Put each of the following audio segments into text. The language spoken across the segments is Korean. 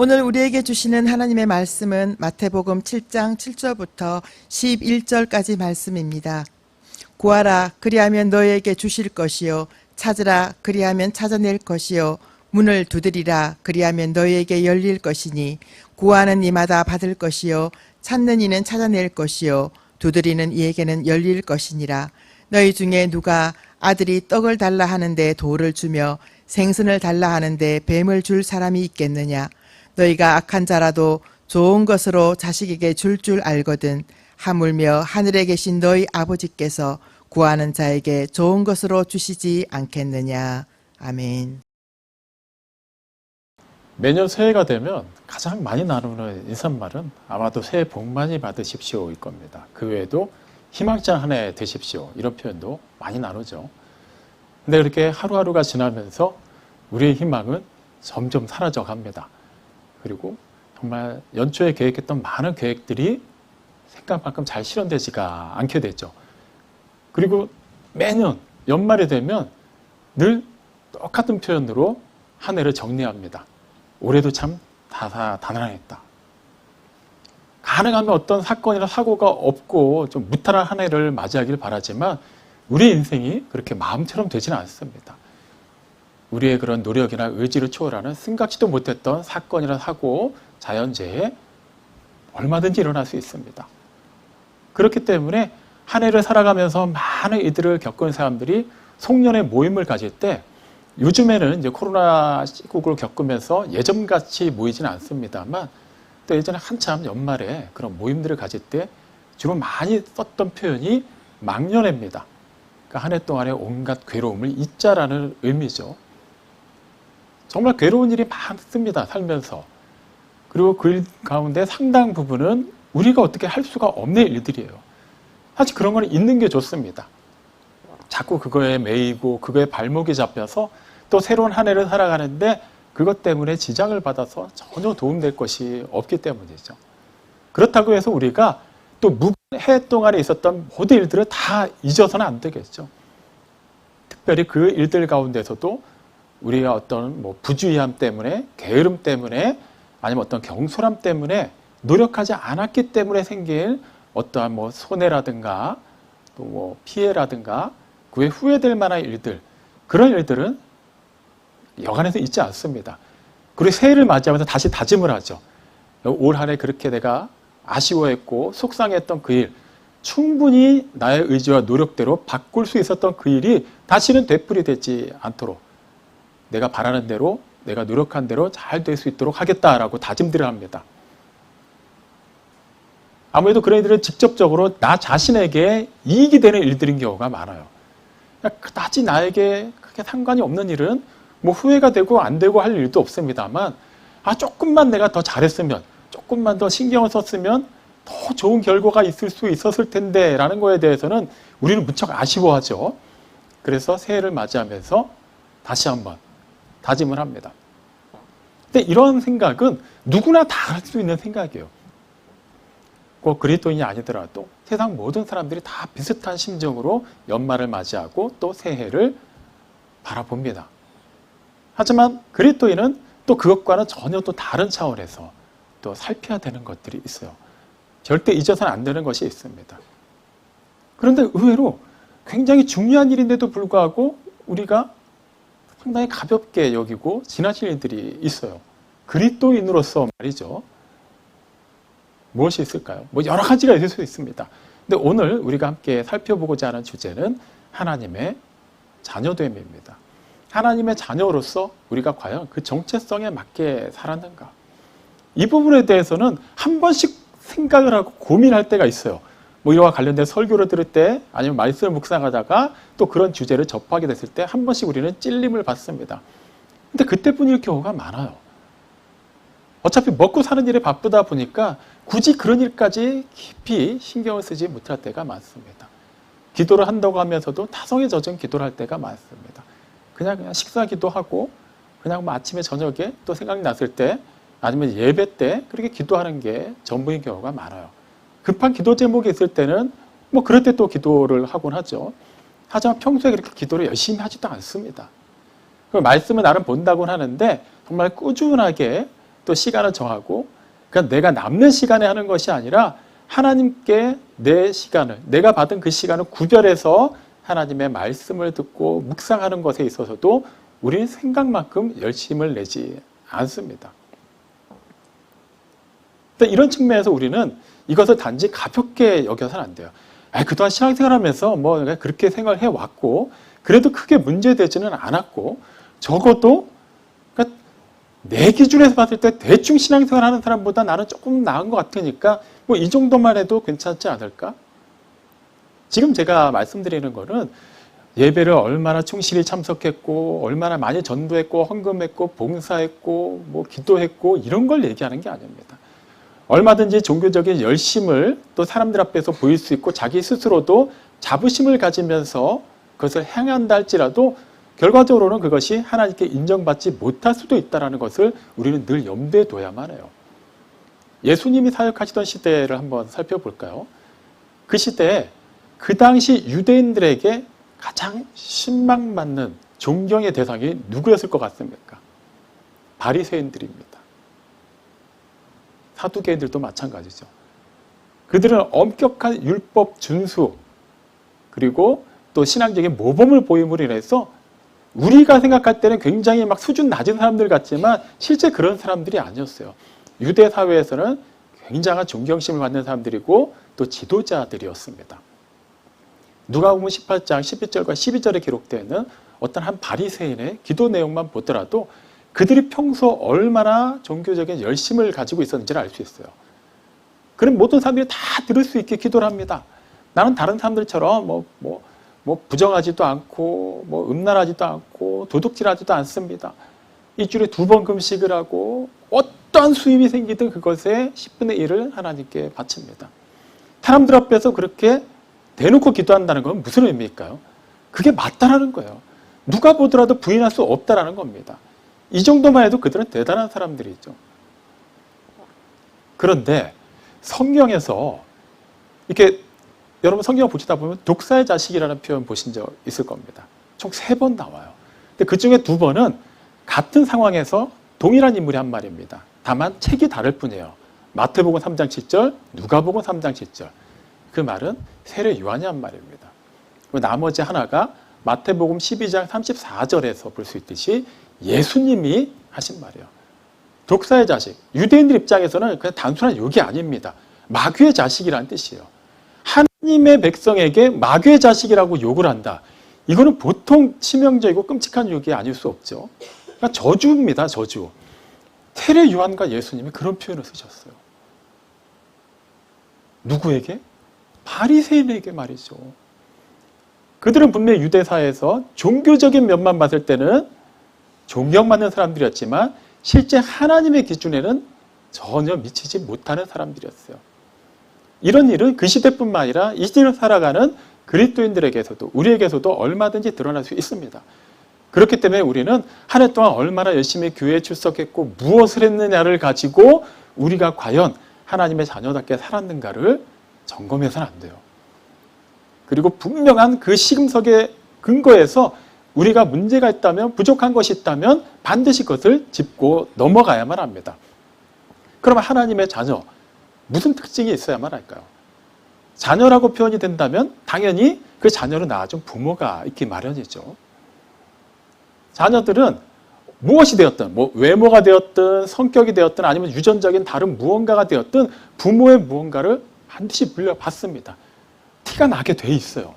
오늘 우리에게 주시는 하나님의 말씀은 마태복음 7장 7절부터 11절까지 말씀입니다. 구하라 그리하면 너희에게 주실 것이요 찾으라 그리하면 찾아낼 것이요 문을 두드리라 그리하면 너희에게 열릴 것이니 구하는 이마다 받을 것이요 찾는 이는 찾아낼 것이요 두드리는 이에게는 열릴 것이니라. 너희 중에 누가 아들이 떡을 달라 하는데 돌을 주며 생선을 달라 하는데 뱀을 줄 사람이 있겠느냐. 너희가 악한 자라도 좋은 것으로 자식에게 줄 알거든. 하물며 하늘에 계신 너희 아버지께서 구하는 자에게 좋은 것으로 주시지 않겠느냐. 아멘. 매년 새해가 되면 가장 많이 나누는 인사말은 아마도 새해 복 많이 받으십시오일 겁니다. 그 외에도 희망찬 한 해 되십시오 이런 표현도 많이 나누죠. 근데 그렇게 하루하루가 지나면서 우리의 희망은 점점 사라져 갑니다. 그리고 정말 연초에 계획했던 많은 계획들이 생각만큼 잘 실현되지가 않게 되죠. 그리고 매년 연말이 되면 늘 똑같은 표현으로 한 해를 정리합니다. 올해도 참 다사다난했다. 가능하면 어떤 사건이나 사고가 없고 좀 무탈한 한 해를 맞이하길 바라지만 우리 인생이 그렇게 마음처럼 되지는 않습니다. 우리의 그런 노력이나 의지를 초월하는 생각지도 못했던 사건이나 사고, 자연재해 얼마든지 일어날 수 있습니다. 그렇기 때문에 한 해를 살아가면서 많은 일들을 겪은 사람들이 송년회 모임을 가질 때 요즘에는 이제 코로나 시국을 겪으면서 예전같이 모이지는 않습니다만 또 예전에 한참 연말에 그런 모임들을 가질 때 주로 많이 썼던 표현이 망년회입니다. 그러니까 한 해 동안의 온갖 괴로움을 잊자라는 의미죠. 정말 괴로운 일이 많습니다. 살면서. 그리고 그 가운데 상당 부분은 우리가 어떻게 할 수가 없는 일들이에요. 사실 그런 거는 있는 게 좋습니다. 자꾸 그거에 매이고 그거에 발목이 잡혀서 또 새로운 한 해를 살아가는데 그것 때문에 지장을 받아서 전혀 도움될 것이 없기 때문이죠. 그렇다고 해서 우리가 또 해 동안에 있었던 모든 일들을 다 잊어서는 안 되겠죠. 특별히 그 일들 가운데서도 우리가 어떤 부주의함 때문에, 게으름 때문에, 아니면 어떤 경솔함 때문에 노력하지 않았기 때문에 생길 어떠한 손해라든가 또 피해라든가 그에 후회될 만한 일들, 그런 일들은 여간해서 잊지 않습니다. 그리고 새해를 맞이하면서 다시 다짐을 하죠. 올 한 해 그렇게 내가 아쉬워했고 속상했던 그 일, 충분히 나의 의지와 노력대로 바꿀 수 있었던 그 일이 다시는 되풀이되지 않도록 내가 바라는 대로, 내가 노력한 대로 잘 될 수 있도록 하겠다라고 다짐들을 합니다. 아무래도 그런 일들은 직접적으로 나 자신에게 이익이 되는 일들인 경우가 많아요. 그다지 나에게 크게 상관이 없는 일은 후회가 되고 안 되고 할 일도 없습니다만 조금만 내가 더 잘했으면, 조금만 더 신경을 썼으면 더 좋은 결과가 있을 수 있었을 텐데 라는 거에 대해서는 우리는 무척 아쉬워하죠. 그래서 새해를 맞이하면서 다시 한번 다짐을 합니다. 근데 이런 생각은 누구나 다 할 수 있는 생각이에요. 꼭 그리스도인이 아니더라도 세상 모든 사람들이 다 비슷한 심정으로 연말을 맞이하고 또 새해를 바라봅니다. 하지만 그리스도인은 또 그것과는 전혀 또 다른 차원에서 또 살펴야 되는 것들이 있어요. 절대 잊어서는 안 되는 것이 있습니다. 그런데 의외로 굉장히 중요한 일인데도 불구하고 우리가 상당히 가볍게 여기고 지나칠 일들이 있어요. 그리스도인으로서 말이죠. 무엇이 있을까요? 여러 가지가 있을 수 있습니다. 근데 오늘 우리가 함께 살펴보고자 하는 주제는 하나님의 자녀됨입니다. 하나님의 자녀로서 우리가 과연 그 정체성에 맞게 살았는가? 이 부분에 대해서는 한 번씩 생각을 하고 고민할 때가 있어요. 이와 관련된 설교를 들을 때 아니면 말씀을 묵상하다가 또 그런 주제를 접하게 됐을 때 한 번씩 우리는 찔림을 받습니다. 근데 그때뿐일 경우가 많아요. 어차피 먹고 사는 일에 바쁘다 보니까 굳이 그런 일까지 깊이 신경을 쓰지 못할 때가 많습니다. 기도를 한다고 하면서도 타성에 젖은 기도를 할 때가 많습니다. 그냥 식사 기도하고 그냥 아침에 저녁에 또 생각이 났을 때 아니면 예배 때 그렇게 기도하는 게 전부인 경우가 많아요. 급한 기도 제목이 있을 때는 그럴 때 또 기도를 하곤 하죠. 하지만 평소에 그렇게 기도를 열심히 하지도 않습니다. 말씀을 나름 본다고는 하는데 정말 꾸준하게 또 시간을 정하고, 그러니까 내가 남는 시간에 하는 것이 아니라 하나님께 내 시간을, 내가 받은 그 시간을 구별해서 하나님의 말씀을 듣고 묵상하는 것에 있어서도 우리는 생각만큼 열심을 내지 않습니다. 이런 측면에서 우리는 이것을 단지 가볍게 여겨서는 안 돼요. 그동안 신앙생활하면서 뭐 그렇게 생활해 왔고 그래도 크게 문제되지는 않았고, 적어도 그러니까 내 기준에서 봤을 때 대충 신앙생활하는 사람보다 나는 조금 나은 것 같으니까 뭐 이 정도만 해도 괜찮지 않을까? 지금 제가 말씀드리는 거는 예배를 얼마나 충실히 참석했고 얼마나 많이 전도했고 헌금했고 봉사했고 뭐 기도했고 이런 걸 얘기하는 게 아닙니다. 얼마든지 종교적인 열심을 또 사람들 앞에서 보일 수 있고 자기 스스로도 자부심을 가지면서 그것을 행한다 할지라도 결과적으로는 그것이 하나님께 인정받지 못할 수도 있다는 것을 우리는 늘 염두에 둬야만 해요. 예수님이 사역하시던 시대를 한번 살펴볼까요? 그 시대에 그 당시 유대인들에게 가장 신망받는 존경의 대상이 누구였을 것 같습니까? 바리새인들입니다. 사두개인들도 마찬가지죠. 그들은 엄격한 율법 준수 그리고 또 신앙적인 모범을 보임으로 인해서 우리가 생각할 때는 굉장히 막 수준 낮은 사람들 같지만 실제 그런 사람들이 아니었어요. 유대 사회에서는 굉장한 존경심을 받는 사람들이고 또 지도자들이었습니다. 누가복음 18장 11절과 12절에 기록되는 어떤 한 바리새인의 기도 내용만 보더라도 그들이 평소 얼마나 종교적인 열심을 가지고 있었는지를 알 수 있어요. 그럼 모든 사람들이 다 들을 수 있게 기도를 합니다. 나는 다른 사람들처럼 부정하지도 않고 음란하지도 않고 도둑질하지도 않습니다. 일주일에 2번 금식을 하고 어떤 수입이 생기든 그것의 10분의 1을 하나님께 바칩니다. 사람들 앞에서 그렇게 대놓고 기도한다는 건 무슨 의미일까요? 그게 맞다라는 거예요. 누가 보더라도 부인할 수 없다라는 겁니다. 이 정도만 해도 그들은 대단한 사람들이죠. 그런데 성경에서 이렇게 여러분 성경을 보시다 보면 독사의 자식이라는 표현 보신 적 있을 겁니다. 총 3번 나와요. 근데 그 중에 2번은 같은 상황에서 동일한 인물이 한 말입니다. 다만 책이 다를 뿐이에요. 마태복음 3장 7절, 누가복음 3장 7절. 그 말은 세례 요한이 한 말입니다. 나머지 하나가 마태복음 12장 34절에서 볼 수 있듯이 예수님이 하신 말이에요. 독사의 자식. 유대인들 입장에서는 그냥 단순한 욕이 아닙니다. 마귀의 자식이라는 뜻이에요. 하나님의 백성에게 마귀의 자식이라고 욕을 한다. 이거는 보통 치명적이고 끔찍한 욕이 아닐 수 없죠. 그러니까 저주입니다. 저주. 세례 요한과 예수님이 그런 표현을 쓰셨어요. 누구에게? 바리새인에게 말이죠. 그들은 분명히 유대사에서 종교적인 면만 봤을 때는 존경받는 사람들이었지만 실제 하나님의 기준에는 전혀 미치지 못하는 사람들이었어요. 이런 일은 그 시대뿐만 아니라 이 시대를 살아가는 그리스도인들에게서도 우리에게서도 얼마든지 드러날 수 있습니다. 그렇기 때문에 우리는 한 해 동안 얼마나 열심히 교회에 출석했고 무엇을 했느냐를 가지고 우리가 과연 하나님의 자녀답게 살았는가를 점검해서는 안 돼요. 그리고 분명한 그 시금석의 근거에서 우리가 문제가 있다면 부족한 것이 있다면 반드시 그것을 짚고 넘어가야만 합니다. 그러면 하나님의 자녀 무슨 특징이 있어야만 할까요? 자녀라고 표현이 된다면 당연히 그 자녀를 낳아준 부모가 있기 마련이죠. 자녀들은 무엇이 되었든 외모가 되었든 성격이 되었든 아니면 유전적인 다른 무언가가 되었든 부모의 무언가를 반드시 물려받습니다. 티가 나게 돼 있어요.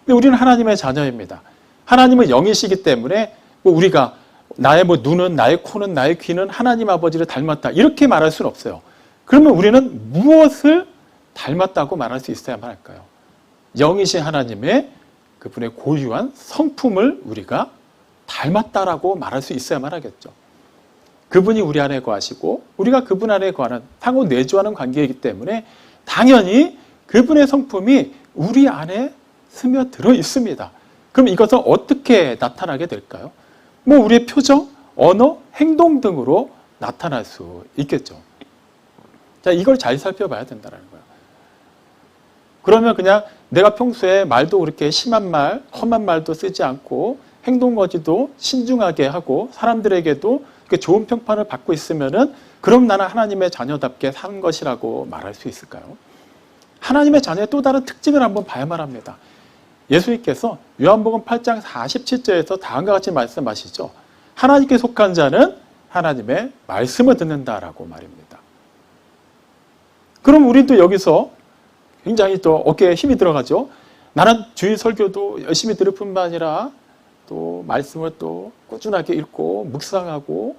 근데 우리는 하나님의 자녀입니다. 하나님은 영이시기 때문에 우리가 나의 눈은, 나의 코는, 나의 귀는 하나님 아버지를 닮았다 이렇게 말할 수는 없어요. 그러면 우리는 무엇을 닮았다고 말할 수 있어야만 할까요? 영이신 하나님의 그분의 고유한 성품을 우리가 닮았다라고 말할 수 있어야만 하겠죠. 그분이 우리 안에 거하시고 우리가 그분 안에 거하는 상호 내주하는 관계이기 때문에 당연히 그분의 성품이 우리 안에 스며들어 있습니다. 그럼 이것은 어떻게 나타나게 될까요? 우리의 표정, 언어, 행동 등으로 나타날 수 있겠죠. 자, 이걸 잘 살펴봐야 된다는 거예요. 그러면 그냥 내가 평소에 말도 그렇게 심한 말, 험한 말도 쓰지 않고 행동 거지도 신중하게 하고 사람들에게도 좋은 평판을 받고 있으면은 그럼 나는 하나님의 자녀답게 산 것이라고 말할 수 있을까요? 하나님의 자녀의 또 다른 특징을 한번 봐야만 합니다. 예수님께서 요한복음 8장 47절에서 다음과 같이 말씀하시죠. 하나님께 속한 자는 하나님의 말씀을 듣는다라고 말입니다. 그럼 우리도 여기서 굉장히 또 어깨에 힘이 들어가죠. 나는 주일 설교도 열심히 들을 뿐만 아니라 또 말씀을 또 꾸준하게 읽고 묵상하고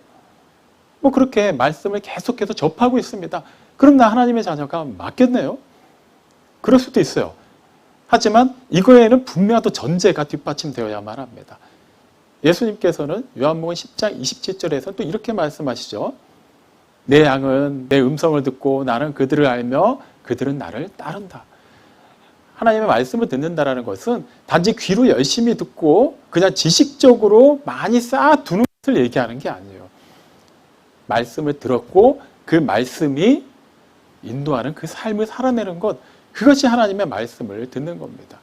뭐 그렇게 말씀을 계속해서 접하고 있습니다. 그럼 나 하나님의 자녀가 맞겠네요? 그럴 수도 있어요. 하지만 이거에는 분명한 또 전제가 뒷받침되어야만 합니다. 예수님께서는 요한복음 10장 27절에서 또 이렇게 말씀하시죠. 내 양은 내 음성을 듣고 나는 그들을 알며 그들은 나를 따른다. 하나님의 말씀을 듣는다라는 것은 단지 귀로 열심히 듣고 그냥 지식적으로 많이 쌓아두는 것을 얘기하는 게 아니에요. 말씀을 들었고 그 말씀이 인도하는 그 삶을 살아내는 것, 그것이 하나님의 말씀을 듣는 겁니다.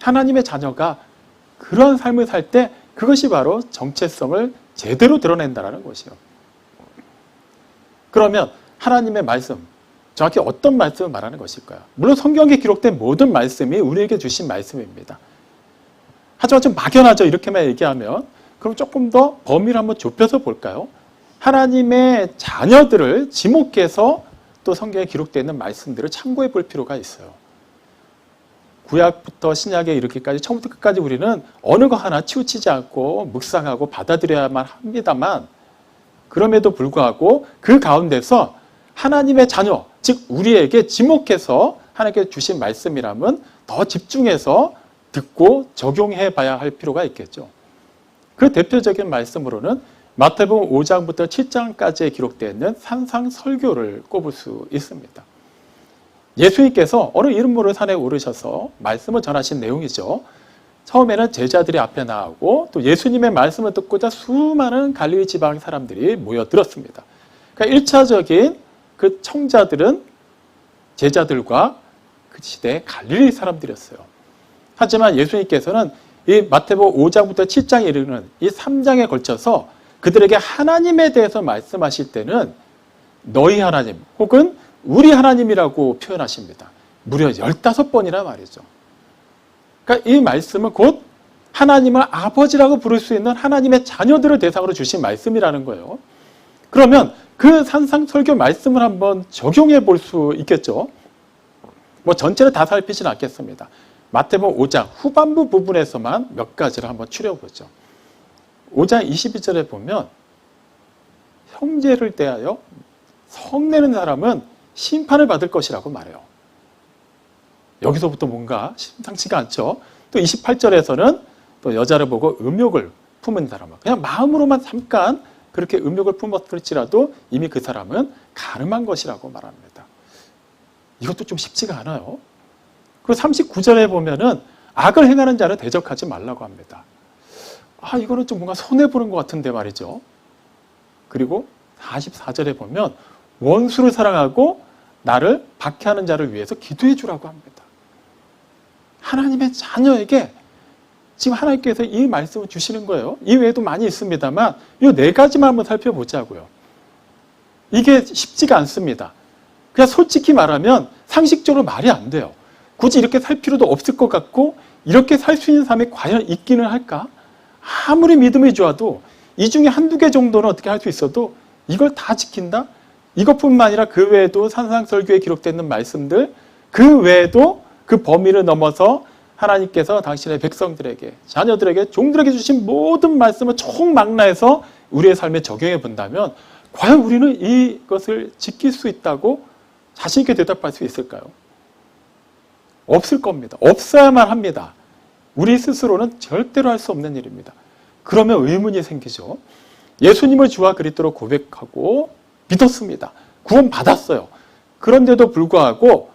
하나님의 자녀가 그런 삶을 살 때 그것이 바로 정체성을 제대로 드러낸다는 것이요. 그러면 하나님의 말씀, 정확히 어떤 말씀을 말하는 것일까요? 물론 성경에 기록된 모든 말씀이 우리에게 주신 말씀입니다. 하지만 좀 막연하죠. 이렇게만 얘기하면. 그럼 조금 더 범위를 한번 좁혀서 볼까요? 하나님의 자녀들을 지목해서 또 성경에 기록되어 있는 말씀들을 참고해 볼 필요가 있어요. 구약부터 신약에 이르기까지 처음부터 끝까지 우리는 어느 거 하나 치우치지 않고 묵상하고 받아들여야만 합니다만, 그럼에도 불구하고 그 가운데서 하나님의 자녀, 즉 우리에게 지목해서 하나님께 주신 말씀이라면 더 집중해서 듣고 적용해 봐야 할 필요가 있겠죠. 그 대표적인 말씀으로는 마태복음 5장부터 7장까지에 기록되어 있는 산상설교를 꼽을 수 있습니다. 예수님께서 어느 이름 모를 산에 오르셔서 말씀을 전하신 내용이죠. 처음에는 제자들이 앞에 나오고 또 예수님의 말씀을 듣고자 수많은 갈릴리 지방 사람들이 모여들었습니다. 그러니까 1차적인 그 청자들은 제자들과 그 시대의 갈릴리 사람들이었어요. 하지만 예수님께서는 이 마태복음 5장부터 7장에 이르는 이 3장에 걸쳐서 그들에게 하나님에 대해서 말씀하실 때는 너희 하나님 혹은 우리 하나님이라고 표현하십니다. 무려 15번이나 말이죠. 그러니까 이 말씀은 곧 하나님을 아버지라고 부를 수 있는 하나님의 자녀들을 대상으로 주신 말씀이라는 거예요. 그러면 그 산상설교 말씀을 한번 적용해 볼 수 있겠죠. 뭐 전체를 다 살피진 않겠습니다. 마태복음 5장 후반부 부분에서만 몇 가지를 한번 추려보죠. 5장 22절에 보면 형제를 대하여 성내는 사람은 심판을 받을 것이라고 말해요. 여기서부터 뭔가 심상치가 않죠. 또 28절에서는 또 여자를 보고 음욕을 품은 사람은 그냥 마음으로만 잠깐 그렇게 음욕을 품었을지라도 이미 그 사람은 가늠한 것이라고 말합니다. 이것도 좀 쉽지가 않아요. 그리고 39절에 보면은 악을 행하는 자를 대적하지 말라고 합니다. 이거는 좀 뭔가 손해보는 것 같은데 말이죠. 그리고 44절에 보면 원수를 사랑하고 나를 박해하는 자를 위해서 기도해 주라고 합니다. 하나님의 자녀에게 지금 하나님께서 이 말씀을 주시는 거예요. 이 외에도 많이 있습니다만 이 4가지만 한번 살펴보자고요. 이게 쉽지가 않습니다. 그냥 솔직히 말하면 상식적으로 말이 안 돼요. 굳이 이렇게 살 필요도 없을 것 같고 이렇게 살 수 있는 사람이 과연 있기는 할까? 아무리 믿음이 좋아도 이 중에 한두 개 정도는 어떻게 할 수 있어도 이걸 다 지킨다? 이것뿐만 아니라 그 외에도 산상설교에 기록되어 있는 말씀들, 그 외에도 그 범위를 넘어서 하나님께서 당신의 백성들에게, 자녀들에게, 종들에게 주신 모든 말씀을 총망라해서 우리의 삶에 적용해 본다면 과연 우리는 이것을 지킬 수 있다고 자신 있게 대답할 수 있을까요? 없을 겁니다. 없어야만 합니다. 우리 스스로는 절대로 할 수 없는 일입니다. 그러면 의문이 생기죠. 예수님을 주와 그리스도로 고백하고 믿었습니다. 구원 받았어요. 그런데도 불구하고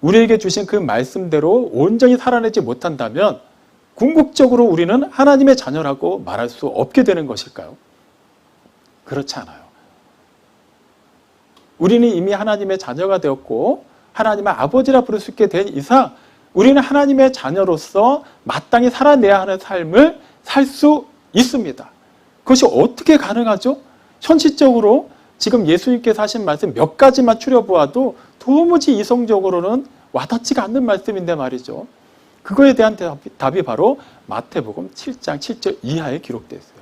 우리에게 주신 그 말씀대로 온전히 살아내지 못한다면 궁극적으로 우리는 하나님의 자녀라고 말할 수 없게 되는 것일까요? 그렇지 않아요. 우리는 이미 하나님의 자녀가 되었고 하나님의 아버지라 부를 수 있게 된 이상 우리는 하나님의 자녀로서 마땅히 살아내야 하는 삶을 살 수 있습니다. 그것이 어떻게 가능하죠? 현실적으로 지금 예수님께서 하신 말씀 몇 가지만 추려보아도 도무지 이성적으로는 와닿지가 않는 말씀인데 말이죠. 그거에 대한 답이 바로 마태복음 7장 7절 이하에 기록되어 있어요.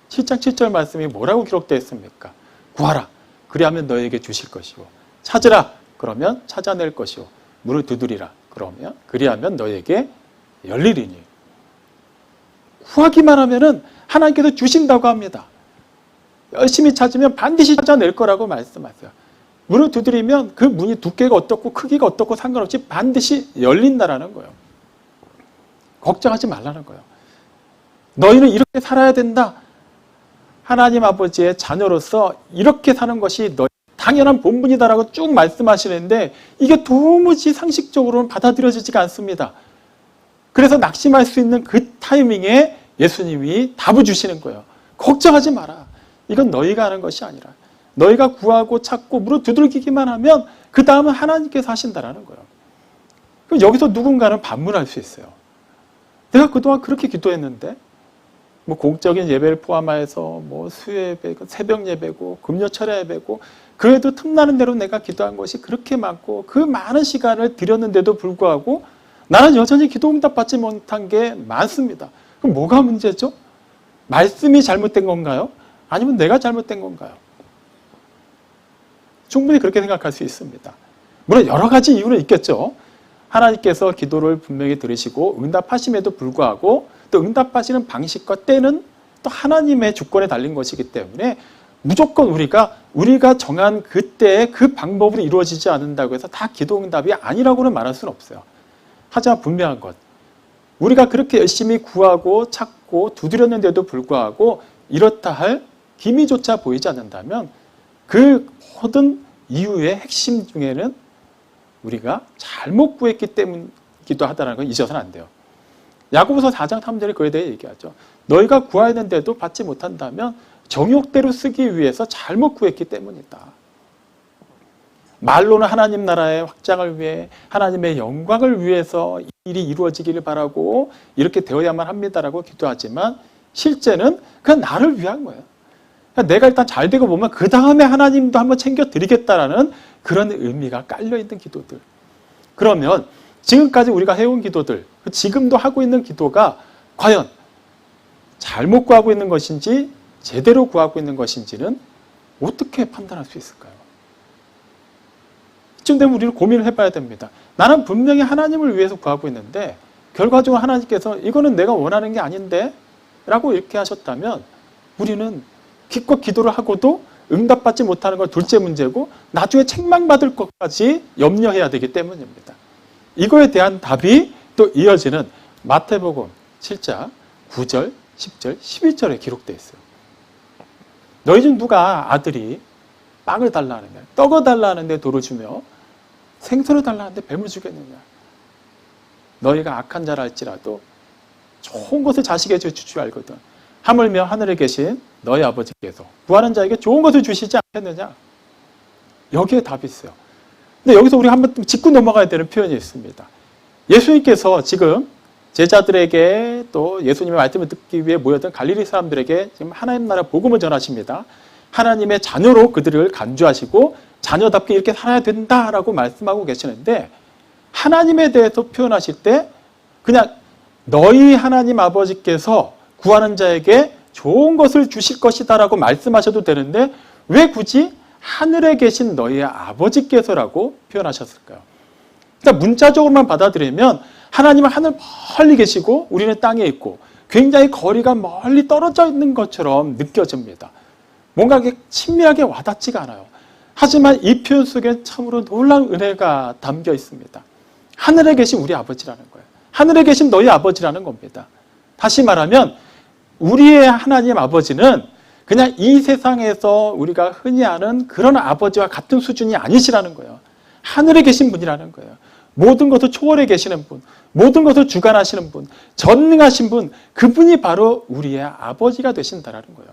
7장 7절 말씀이 뭐라고 기록되어 있습니까? 구하라, 그리하면 너에게 주실 것이요. 찾으라, 그러면 찾아낼 것이요. 문을 두드리라, 그리하면 너에게 열리리니. 구하기만 하면은 하나님께서 주신다고 합니다. 열심히 찾으면 반드시 찾아낼 거라고 말씀하세요. 문을 두드리면 그 문이 두께가 어떻고 크기가 어떻고 상관없이 반드시 열린다라는 거예요. 걱정하지 말라는 거예요. 너희는 이렇게 살아야 된다. 하나님 아버지의 자녀로서 이렇게 사는 것이 너희 당연한 본분이다라고 쭉 말씀하시는데 이게 도무지 상식적으로는 받아들여지지가 않습니다. 그래서 낙심할 수 있는 그 타이밍에 예수님이 답을 주시는 거예요. 걱정하지 마라. 이건 너희가 하는 것이 아니라 너희가 구하고 찾고 문을 두들기기만 하면 그 다음은 하나님께서 하신다라는 거예요. 그럼 여기서 누군가는 반문할 수 있어요. 내가 그동안 그렇게 기도했는데 뭐 공적인 예배를 포함해서 뭐 수요 예배고 새벽 예배고 금요철야 예배고 그래도 틈나는 대로 내가 기도한 것이 그렇게 많고 그 많은 시간을 들였는데도 불구하고 나는 여전히 기도 응답받지 못한 게 많습니다. 그럼 뭐가 문제죠? 말씀이 잘못된 건가요? 아니면 내가 잘못된 건가요? 충분히 그렇게 생각할 수 있습니다. 물론 여러 가지 이유는 있겠죠. 하나님께서 기도를 분명히 들으시고 응답하심에도 불구하고 또 응답하시는 방식과 때는 또 하나님의 주권에 달린 것이기 때문에 무조건 우리가 정한 그때의 그 방법으로 이루어지지 않는다고 해서 다 기도 응답이 아니라고는 말할 수는 없어요. 하지만 분명한 것, 우리가 그렇게 열심히 구하고 찾고 두드렸는데도 불구하고 이렇다 할 기미조차 보이지 않는다면 그 모든 이유의 핵심 중에는 우리가 잘못 구했기 때문이기도 하다는 걸 잊어서는 안 돼요. 야고보서 4장 3절에 그에 대해 얘기하죠. 너희가 구하였는데도 받지 못한다면 정욕대로 쓰기 위해서 잘못 구했기 때문이다. 말로는 하나님 나라의 확장을 위해 하나님의 영광을 위해서 이 일이 이루어지기를 바라고 이렇게 되어야만 합니다라고 기도하지만 실제는 그냥 나를 위한 거예요. 내가 일단 잘 되고 보면 그 다음에 하나님도 한번 챙겨드리겠다라는 그런 의미가 깔려있는 기도들. 그러면 지금까지 우리가 해온 기도들, 지금도 하고 있는 기도가 과연 잘못 구하고 있는 것인지 제대로 구하고 있는 것인지는 어떻게 판단할 수 있을까요? 이쯤 되면 우리는 고민을 해봐야 됩니다. 나는 분명히 하나님을 위해서 구하고 있는데 결과적으로 하나님께서 이거는 내가 원하는 게 아닌데 라고 이렇게 하셨다면 우리는 기껏 기도를 하고도 응답받지 못하는 건 둘째 문제고 나중에 책망받을 것까지 염려해야 되기 때문입니다. 이거에 대한 답이 또 이어지는 마태복음 7장 9절, 10절, 11절에 기록되어 있어요. 너희 중 누가 아들이 빵을 달라는데 떡을 달라는데 돌을 주며 생선을 달라는데 뱀을 주겠느냐. 너희가 악한 자라 할지라도 좋은 것을 자식에게 줄 줄 알거든. 하물며 하늘에 계신 너희 아버지께서 구하는 자에게 좋은 것을 주시지 않겠느냐. 여기에 답이 있어요. 근데 여기서 우리가 한번 짚고 넘어가야 되는 표현이 있습니다. 예수님께서 지금 제자들에게 또 예수님의 말씀을 듣기 위해 모였던 갈릴리 사람들에게 지금 하나님 나라 복음을 전하십니다. 하나님의 자녀로 그들을 간주하시고 자녀답게 이렇게 살아야 된다라고 말씀하고 계시는데 하나님에 대해서 표현하실 때 그냥 너희 하나님 아버지께서 구하는 자에게 좋은 것을 주실 것이다 라고 말씀하셔도 되는데 왜 굳이 하늘에 계신 너희의 아버지께서라고 표현하셨을까요? 그러니까 문자적으로만 받아들이면 하나님은 하늘 멀리 계시고 우리는 땅에 있고 굉장히 거리가 멀리 떨어져 있는 것처럼 느껴집니다. 뭔가 친밀하게 와닿지가 않아요. 하지만 이 표현 속에 참으로 놀라운 은혜가 담겨 있습니다. 하늘에 계신 우리 아버지라는 거예요. 하늘에 계신 너희 아버지라는 겁니다. 다시 말하면 우리의 하나님 아버지는 그냥 이 세상에서 우리가 흔히 아는 그런 아버지와 같은 수준이 아니시라는 거예요. 하늘에 계신 분이라는 거예요. 모든 것을 초월해 계시는 분, 모든 것을 주관하시는 분, 전능하신 분, 그분이 바로 우리의 아버지가 되신다라는 거예요.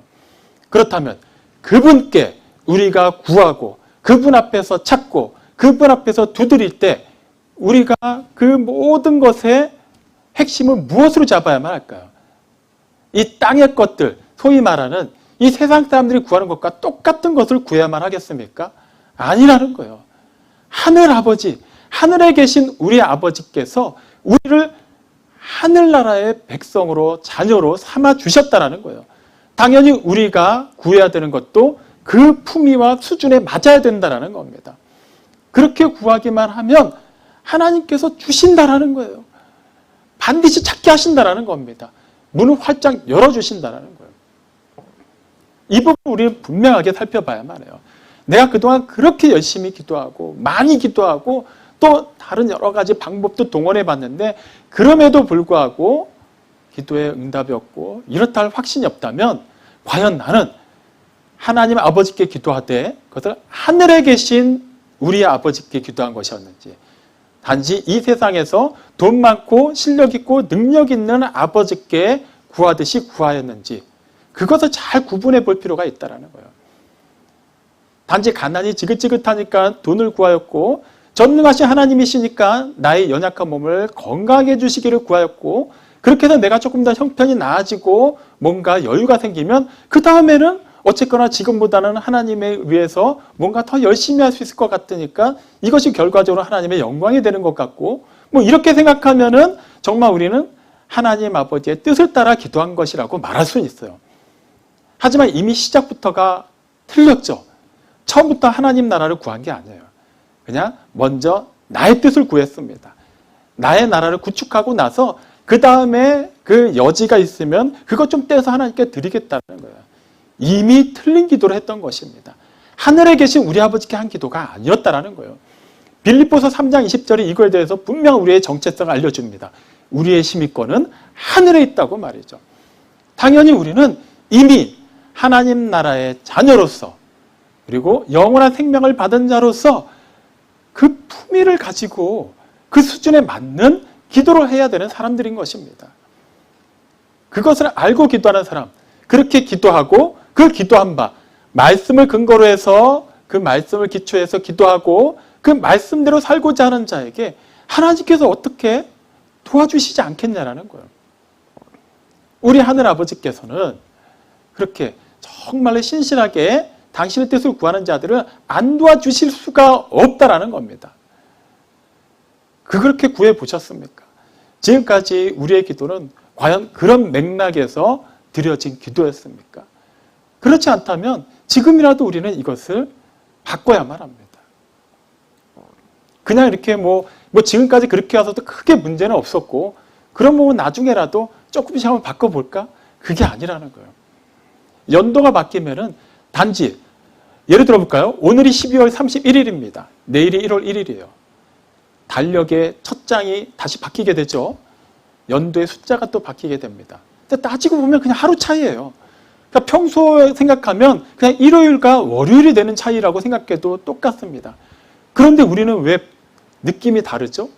그렇다면 그분께 우리가 구하고 그분 앞에서 찾고 그분 앞에서 두드릴 때 우리가 그 모든 것의 핵심은 무엇으로 잡아야만 할까요? 이 땅의 것들, 소위 말하는 이 세상 사람들이 구하는 것과 똑같은 것을 구해야만 하겠습니까? 아니라는 거예요. 하늘 아버지, 하늘에 계신 우리 아버지께서 우리를 하늘나라의 백성으로 자녀로 삼아 주셨다라는 거예요. 당연히 우리가 구해야 되는 것도 그 품위와 수준에 맞아야 된다는 겁니다. 그렇게 구하기만 하면 하나님께서 주신다라는 거예요. 반드시 찾게 하신다라는 겁니다. 문을 활짝 열어주신다라는 거예요. 이 부분 우리는 분명하게 살펴봐야만 해요. 내가 그동안 그렇게 열심히 기도하고 많이 기도하고 또 다른 여러 가지 방법도 동원해 봤는데 그럼에도 불구하고 기도에 응답이 없고 이렇다 할 확신이 없다면 과연 나는 하나님 아버지께 기도하되 그것을 하늘에 계신 우리 아버지께 기도한 것이었는지 단지 이 세상에서 돈 많고 실력 있고 능력 있는 아버지께 구하듯이 구하였는지 그것을 잘 구분해 볼 필요가 있다는 거예요. 단지 가난이 지긋지긋하니까 돈을 구하였고 전능하신 하나님이시니까 나의 연약한 몸을 건강하게 해주시기를 구하였고 그렇게 해서 내가 조금 더 형편이 나아지고 뭔가 여유가 생기면 그 다음에는 어쨌거나 지금보다는 하나님에 위해서 뭔가 더 열심히 할 수 있을 것 같으니까 이것이 결과적으로 하나님의 영광이 되는 것 같고 뭐 이렇게 생각하면은 정말 우리는 하나님 아버지의 뜻을 따라 기도한 것이라고 말할 수는 있어요. 하지만 이미 시작부터가 틀렸죠. 처음부터 하나님 나라를 구한 게 아니에요. 그냥 먼저 나의 뜻을 구했습니다. 나의 나라를 구축하고 나서 그 다음에 그 여지가 있으면 그것 좀 떼서 하나님께 드리겠다는 거예요. 이미 틀린 기도를 했던 것입니다. 하늘에 계신 우리 아버지께 한 기도가 아니었다라는 거예요. 빌립보서 3장 20절에 이거에 대해서 분명 우리의 정체성을 알려줍니다. 우리의 심의권은 하늘에 있다고 말이죠. 당연히 우리는 이미 하나님 나라의 자녀로서 그리고 영원한 생명을 받은 자로서 그 품위를 가지고 그 수준에 맞는 기도를 해야 되는 사람들인 것입니다. 그것을 알고 기도하는 사람, 그렇게 기도하고 그 기도한 바, 말씀을 근거로 해서 그 말씀을 기초해서 기도하고 그 말씀대로 살고자 하는 자에게 하나님께서 어떻게 도와주시지 않겠냐라는 거예요. 우리 하늘 아버지께서는 그렇게 정말로 신실하게 당신의 뜻을 구하는 자들을 안 도와주실 수가 없다라는 겁니다. 그렇게 구해보셨습니까? 지금까지 우리의 기도는 과연 그런 맥락에서 드려진 기도였습니까? 그렇지 않다면 지금이라도 우리는 이것을 바꿔야만 합니다. 그냥 이렇게 뭐 지금까지 그렇게 와서도 크게 문제는 없었고 그런 부분 나중에라도 조금씩 한번 바꿔볼까? 그게 아니라는 거예요. 연도가 바뀌면은 단지 예를 들어볼까요? 오늘이 12월 31일입니다. 내일이 1월 1일이에요. 달력의 첫 장이 다시 바뀌게 되죠. 연도의 숫자가 또 바뀌게 됩니다. 근데 따지고 보면 그냥 하루 차이예요. 그러니까 평소에 생각하면 그냥 일요일과 월요일이 되는 차이라고 생각해도 똑같습니다. 그런데 우리는 왜 느낌이 다르죠?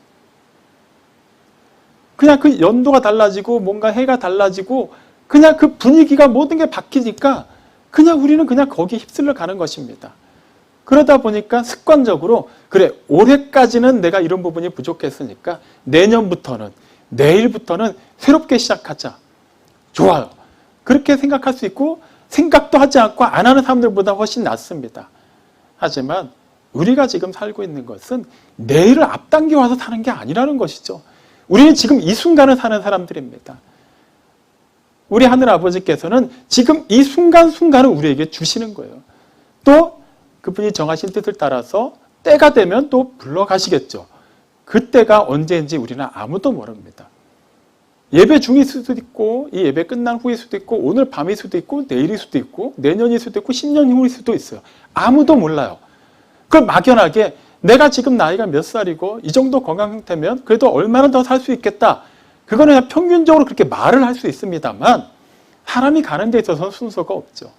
그냥 그 연도가 달라지고 뭔가 해가 달라지고 그냥 그 분위기가 모든 게 바뀌니까 그냥 우리는 그냥 거기에 휩쓸려 가는 것입니다. 그러다 보니까 습관적으로 그래 올해까지는 내가 이런 부분이 부족했으니까 내년부터는 내일부터는 새롭게 시작하자. 좋아요. 그렇게 생각할 수 있고 생각도 하지 않고 안 하는 사람들보다 훨씬 낫습니다. 하지만 우리가 지금 살고 있는 것은 내일을 앞당겨 와서 사는 게 아니라는 것이죠. 우리는 지금 이 순간을 사는 사람들입니다. 우리 하늘 아버지께서는 지금 이 순간순간을 우리에게 주시는 거예요. 또 그분이 정하신 뜻을 따라서 때가 되면 또 불러가시겠죠. 그때가 언제인지 우리는 아무도 모릅니다. 예배 중일 수도 있고 이 예배 끝난 후일 수도 있고 오늘 밤일 수도 있고 내일일 수도 있고 내년일 수도 있고 10년 후일 수도 있어요. 아무도 몰라요. 그걸 막연하게 내가 지금 나이가 몇 살이고 이 정도 건강 상태면 그래도 얼마나 더 살 수 있겠다. 그거는 그냥 평균적으로 그렇게 말을 할 수 있습니다만 사람이 가는 데 있어서는 순서가 없죠.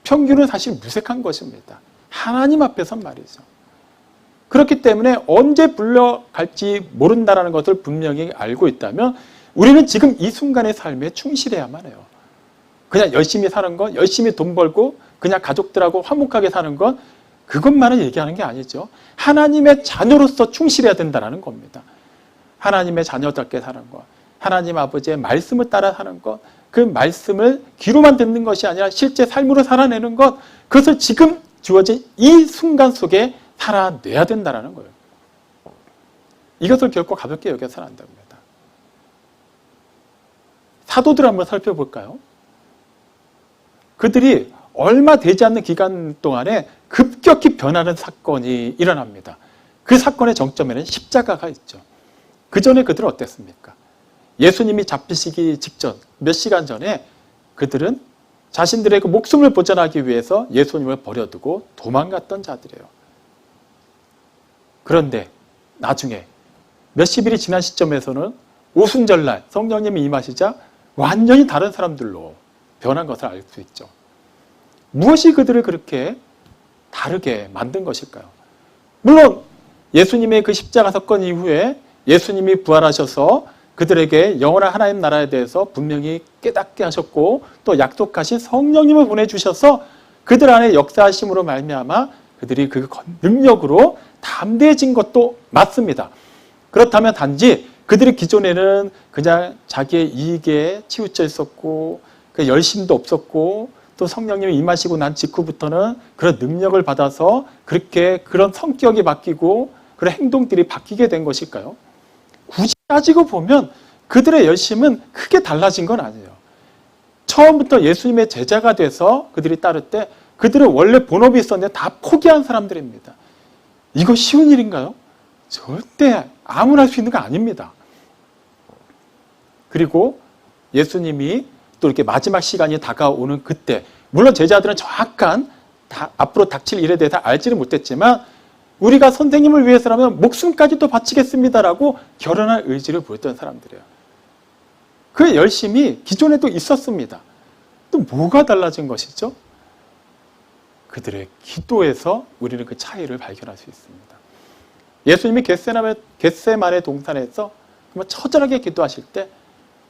평균은 사실 무색한 것입니다. 하나님 앞에선 말이죠. 그렇기 때문에 언제 불러갈지 모른다는 것을 분명히 알고 있다면 우리는 지금 이 순간의 삶에 충실해야만 해요. 그냥 열심히 사는 것, 열심히 돈 벌고 그냥 가족들하고 화목하게 사는 것 그것만을 얘기하는 게 아니죠. 하나님의 자녀로서 충실해야 된다는 겁니다. 하나님의 자녀답게 사는 것, 하나님 아버지의 말씀을 따라 사는 것 그 말씀을 귀로만 듣는 것이 아니라 실제 삶으로 살아내는 것, 그것을 지금 주어진 이 순간 속에 살아내야 된다는 거예요. 이것을 결코 가볍게 여겨서는 안 됩니다. 사도들을 한번 살펴볼까요? 그들이 얼마 되지 않는 기간 동안에 급격히 변하는 사건이 일어납니다. 그 사건의 정점에는 십자가가 있죠. 그 전에 그들은 어땠습니까? 예수님이 잡히시기 직전 몇 시간 전에 그들은 자신들의 그 목숨을 보전하기 위해서 예수님을 버려두고 도망갔던 자들이에요. 그런데 나중에 몇십일이 지난 시점에서는 오순절날 성령님이 임하시자 완전히 다른 사람들로 변한 것을 알 수 있죠. 무엇이 그들을 그렇게 다르게 만든 것일까요? 물론 예수님의 그 십자가 사건 이후에 예수님이 부활하셔서 그들에게 영원한 하나님 나라에 대해서 분명히 깨닫게 하셨고 또 약속하신 성령님을 보내주셔서 그들 안에 역사하심으로 말미암아 그들이 그 능력으로 담대해진 것도 맞습니다. 그렇다면 단지 그들이 기존에는 그냥 자기의 이익에 치우쳐 있었고 그 열심도 없었고 또 성령님이 임하시고 난 직후부터는 그런 능력을 받아서 그렇게 그런 성격이 바뀌고 그런 행동들이 바뀌게 된 것일까요? 굳이 따지고 보면 그들의 열심은 크게 달라진 건 아니에요. 처음부터 예수님의 제자가 돼서 그들이 따를 때 그들은 원래 본업이 있었는데 다 포기한 사람들입니다. 이거 쉬운 일인가요? 절대 아무나 할 수 있는 거 아닙니다. 그리고 예수님이 또 이렇게 마지막 시간이 다가오는 그때, 물론 제자들은 정확한 앞으로 닥칠 일에 대해서 알지는 못했지만 우리가 선생님을 위해서라면 목숨까지도 바치겠습니다라고 결연한 의지를 보였던 사람들이에요. 그 열심이 기존에도 있었습니다. 또 뭐가 달라진 것이죠? 그들의 기도에서 우리는 그 차이를 발견할 수 있습니다. 예수님이 겟세마네 동산에서 처절하게 기도하실 때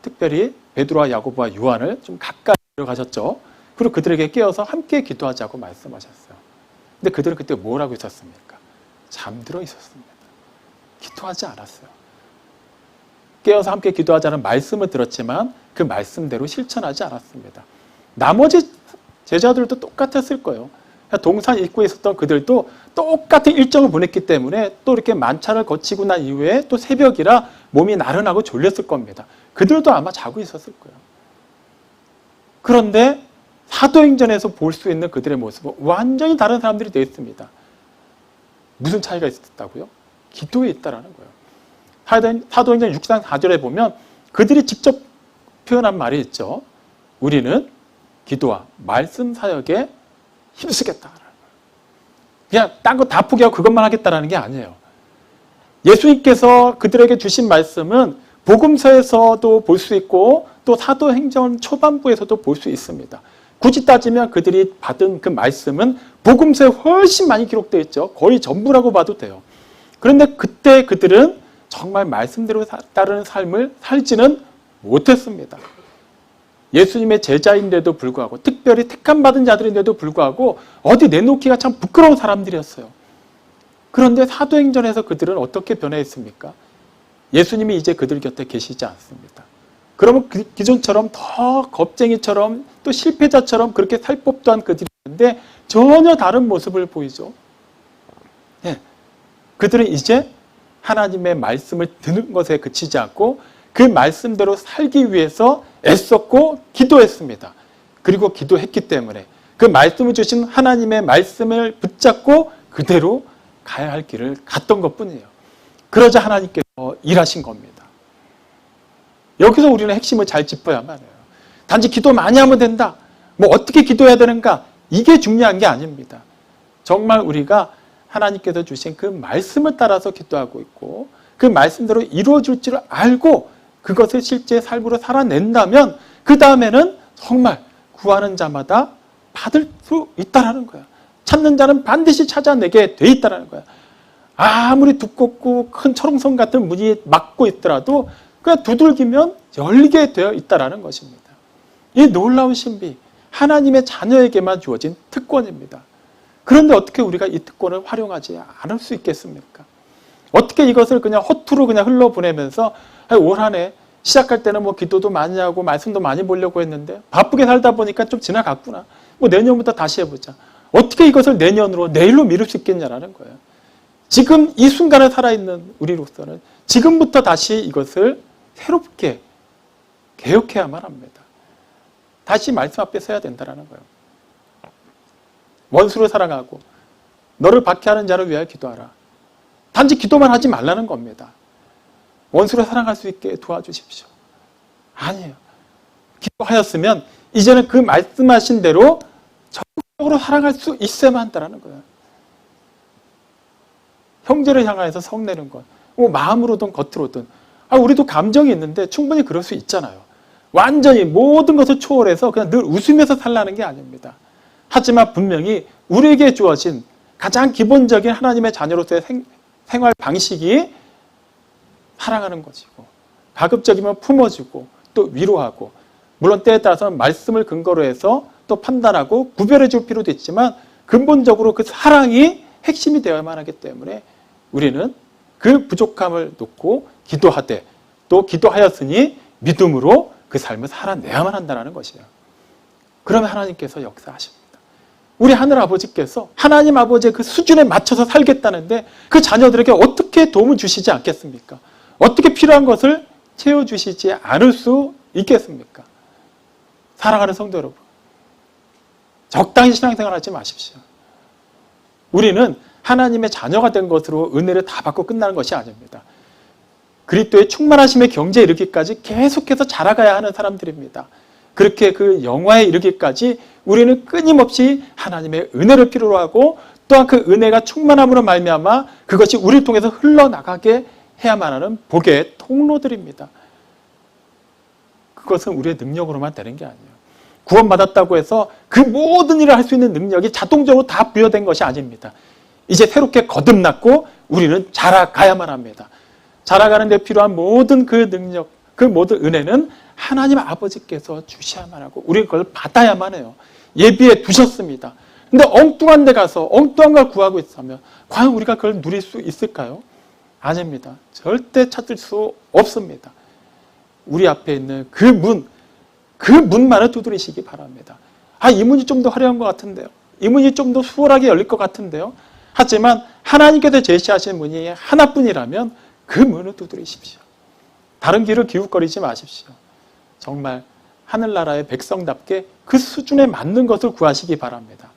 특별히 베드로와 야고보와 요한을 좀 가까이 데려가셨죠. 그리고 그들에게 깨어서 함께 기도하자고 말씀하셨어요. 근데 그들은 그때 뭘 하고 있었습니까? 잠들어 있었습니다. 기도하지 않았어요. 깨어서 함께 기도하자는 말씀을 들었지만 그 말씀대로 실천하지 않았습니다. 나머지 제자들도 똑같았을 거예요. 동산 입구에 있었던 그들도 똑같은 일정을 보냈기 때문에 또 이렇게 만찬을 거치고 난 이후에 또 새벽이라 몸이 나른하고 졸렸을 겁니다. 그들도 아마 자고 있었을 거예요. 그런데 사도행전에서 볼 수 있는 그들의 모습은 완전히 다른 사람들이 되어 있습니다. 무슨 차이가 있었다고요? 기도에 있다라는 거예요. 사도행전 6장 4절에 보면 그들이 직접 표현한 말이 있죠. 우리는 기도와 말씀 사역에 힘쓰겠다. 그냥 딴 거 다 포기하고 그것만 하겠다라는 게 아니에요. 예수님께서 그들에게 주신 말씀은 복음서에서도 볼 수 있고 또 사도행전 초반부에서도 볼 수 있습니다. 굳이 따지면 그들이 받은 그 말씀은 복음서에 훨씬 많이 기록되어 있죠. 거의 전부라고 봐도 돼요. 그런데 그때 그들은 정말 말씀대로 따르는 삶을 살지는 못했습니다. 예수님의 제자인데도 불구하고 특별히 택함받은 자들인데도 불구하고 어디 내놓기가 참 부끄러운 사람들이었어요. 그런데 사도행전에서 그들은 어떻게 변화했습니까? 예수님이 이제 그들 곁에 계시지 않습니다. 그러면 기존처럼 더 겁쟁이처럼 또 실패자처럼 그렇게 살 법도 한 그들이 있는데 전혀 다른 모습을 보이죠. 네. 그들은 이제 하나님의 말씀을 듣는 것에 그치지 않고 그 말씀대로 살기 위해서 애썼고 기도했습니다. 그리고 기도했기 때문에 그 말씀을 주신 하나님의 말씀을 붙잡고 그대로 가야 할 길을 갔던 것뿐이에요. 그러자 하나님께서 일하신 겁니다. 여기서 우리는 핵심을 잘 짚어야만 해요. 단지 기도 많이 하면 된다. 뭐 어떻게 기도해야 되는가? 이게 중요한 게 아닙니다. 정말 우리가 하나님께서 주신 그 말씀을 따라서 기도하고 있고 그 말씀대로 이루어질 줄 알고 그것을 실제 삶으로 살아낸다면 그 다음에는 정말 구하는 자마다 받을 수 있다는 거야. 찾는 자는 반드시 찾아내게 돼 있다는 거야. 아무리 두껍고 큰 철옹성 같은 문이 막고 있더라도 그냥 두들기면 열리게 되어 있다는 것입니다. 이 놀라운 신비, 하나님의 자녀에게만 주어진 특권입니다. 그런데 어떻게 우리가 이 특권을 활용하지 않을 수 있겠습니까? 어떻게 이것을 그냥 허투루 그냥 흘러보내면서 올 한 해 시작할 때는 뭐 기도도 많이 하고 말씀도 많이 보려고 했는데 바쁘게 살다 보니까 좀 지나갔구나. 뭐 내년부터 다시 해보자. 어떻게 이것을 내년으로, 내일로 미룰 수 있겠냐라는 거예요. 지금 이 순간에 살아있는 우리로서는 지금부터 다시 이것을 새롭게 개혁해야만 합니다. 다시 말씀 앞에 서야 된다는 거예요. 원수를 사랑하고 너를 박해하는 자를 위하여 기도하라. 단지 기도만 하지 말라는 겁니다. 원수를 사랑할 수 있게 도와주십시오. 아니에요. 기도하였으면 이제는 그 말씀하신 대로 적극적으로 사랑할 수 있어야만 한다는 거예요. 형제를 향해서 성내는 것, 뭐 마음으로든 겉으로든. 우리도 감정이 있는데 충분히 그럴 수 있잖아요. 완전히 모든 것을 초월해서 그냥 늘 웃으면서 살라는 게 아닙니다. 하지만 분명히 우리에게 주어진 가장 기본적인 하나님의 자녀로서의 생활 방식이 사랑하는 것이고, 가급적이면 품어주고 또 위로하고, 물론 때에 따라서는 말씀을 근거로 해서 또 판단하고 구별해 줄 필요도 있지만 근본적으로 그 사랑이 핵심이 되어야만 하기 때문에 우리는 그 부족함을 놓고 기도하되 또 기도하였으니 믿음으로 그 삶을 살아내야만 한다는 것이에요. 그러면 하나님께서 역사하십니다. 우리 하늘 아버지께서 하나님 아버지의 그 수준에 맞춰서 살겠다는데 그 자녀들에게 어떻게 도움을 주시지 않겠습니까? 어떻게 필요한 것을 채워주시지 않을 수 있겠습니까? 사랑하는 성도 여러분, 적당히 신앙생활 하지 마십시오. 우리는 하나님의 자녀가 된 것으로 은혜를 다 받고 끝나는 것이 아닙니다. 그리스도의 충만하심의 경지에 이르기까지 계속해서 자라가야 하는 사람들입니다. 그렇게 그 영화에 이르기까지 우리는 끊임없이 하나님의 은혜를 필요로 하고 또한 그 은혜가 충만함으로 말미암아 그것이 우리를 통해서 흘러나가게 해야만 하는 복의 통로들입니다. 그것은 우리의 능력으로만 되는 게 아니에요. 구원받았다고 해서 그 모든 일을 할 수 있는 능력이 자동적으로 다 부여된 것이 아닙니다. 이제 새롭게 거듭났고 우리는 자라가야만 합니다. 자라가는 데 필요한 모든 그 능력, 그 모든 은혜는 하나님 아버지께서 주셔야만 하고 우리가 그걸 받아야만 해요. 예비해 두셨습니다. 근데 엉뚱한 데 가서 엉뚱한 걸 구하고 있으면 과연 우리가 그걸 누릴 수 있을까요? 아닙니다. 절대 찾을 수 없습니다. 우리 앞에 있는 그 문만을 두드리시기 바랍니다. 이 문이 좀 더 화려한 것 같은데요. 이 문이 좀 더 수월하게 열릴 것 같은데요. 하지만 하나님께서 제시하신 문이 하나뿐이라면 그 문을 두드리십시오. 다른 길을 기웃거리지 마십시오. 정말 하늘나라의 백성답게 그 수준에 맞는 것을 구하시기 바랍니다.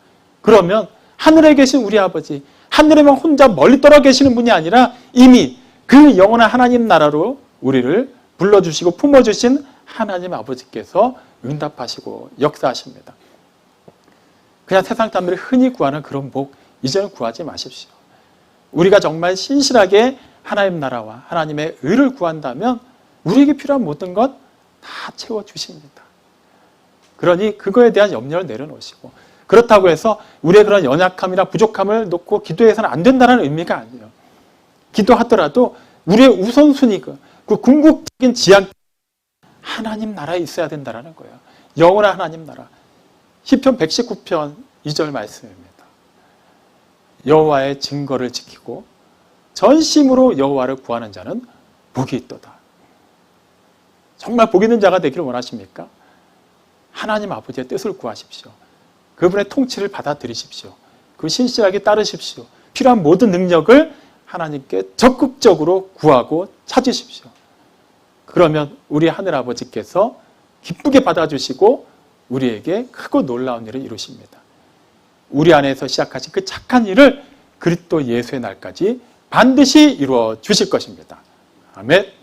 그러면 하늘에 계신 우리 아버지, 하늘에만 혼자 멀리 떨어 계시는 분이 아니라 이미 그 영원한 하나님 나라로 우리를 불러주시고 품어주신 하나님 아버지께서 응답하시고 역사하십니다. 그냥 세상 사람들이 흔히 구하는 그런 복 이제는 구하지 마십시오. 우리가 정말 신실하게 하나님 나라와 하나님의 의를 구한다면 우리에게 필요한 모든 것 다 채워주십니다. 그러니 그거에 대한 염려를 내려놓으시고, 그렇다고 해서 우리의 그런 연약함이나 부족함을 놓고 기도해서는 안 된다는 의미가 아니에요. 기도하더라도 우리의 우선순위가 그 궁극적인 지향 하나님 나라에 있어야 된다는 거예요. 영원한 하나님 나라. 시편 119편 2절 말씀입니다. 여호와의 증거를 지키고 전심으로 여호와를 구하는 자는 복이 있도다. 정말 복 있는 자가 되기를 원하십니까? 하나님 아버지의 뜻을 구하십시오. 그분의 통치를 받아들이십시오. 그 신실하게 따르십시오. 필요한 모든 능력을 하나님께 적극적으로 구하고 찾으십시오. 그러면 우리 하늘 아버지께서 기쁘게 받아주시고 우리에게 크고 놀라운 일을 이루십니다. 우리 안에서 시작하신 그 착한 일을 그리스도 예수의 날까지 반드시 이루어 주실 것입니다. 아멘.